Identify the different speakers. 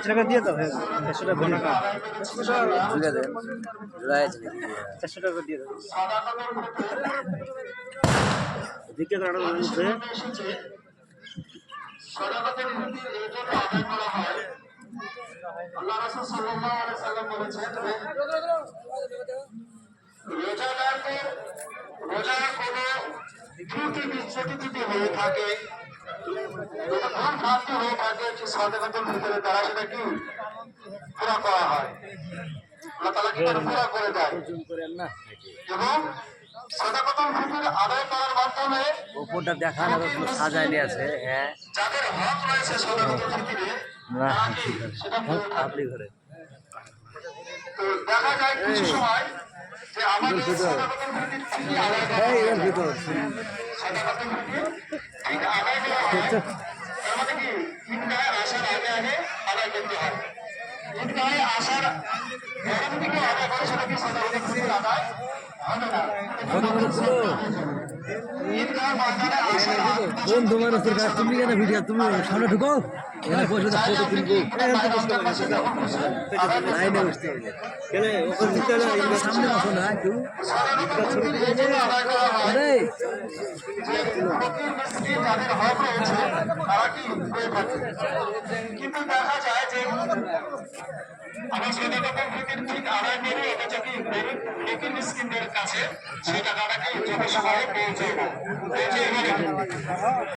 Speaker 1: টাকা দিয়ে দাও 100 টাকা বোনাকা 400 টাকা দিয়ে দাও দিকে কাটা বলছে
Speaker 2: সাদাকাতের ভিত্তিতে এই জন্য আদায় করা হয় আল্লাহ রাসূল সাল্লাল্লাহু আলাইহি সাল্লাম বলেছেন রোজার কোনো ত্রুটি বিচ্যুতি যদি হয়ে থাকে যদি ভুল ভ্রান্তি হয়ে থাকে সাদাকাতের ভিতরে তারা সেটা কি পুরা করা হয় আল্লাহ তাআলা কি পুরা করে দেয় এবং সাদাকাতুল ফিতর আদায় করার মাধ্যমে
Speaker 1: উপরটা দেখান আর সাজায় নিয়ে আছে হ্যাঁ
Speaker 2: যাদের হক রয়েছে সাদাকাতুল ফিতরে
Speaker 1: না
Speaker 2: সেটা
Speaker 1: আপনি ঘরে
Speaker 2: তো দেখা যায় কিছু সময় যে আমাদের সাদাকাতুল ফিতর ঠিক আদায় করা হয় সাদাকাতুল ফিতর ঠিক আদায় করা হয় আমাদের কি ঈদগাহে আসার আগে আদায় করতে হয় ঈদগাহে আসার এখন থেকে আদায় করে সেটা কি সাদাকাতুল ফিতর আদায় হবে না
Speaker 1: বন্ধু মানুষের কাছে তুমি কেন ভিডিও তুমি সামনে ঢুকো এখানে বসে ফটো তুলবো লাইনে বসতে হবে কেন ওখানে ভিতরে সামনে বসো না একটু
Speaker 2: কিন্তু দেখা যায় যে আমি সাদাকাতুল ফিতর ঠিক আদায় করে এটা যদি গরিব মিসকিনদের কাছে সেই টাকাটাকে যথাসময়ে পৌঁছে দেব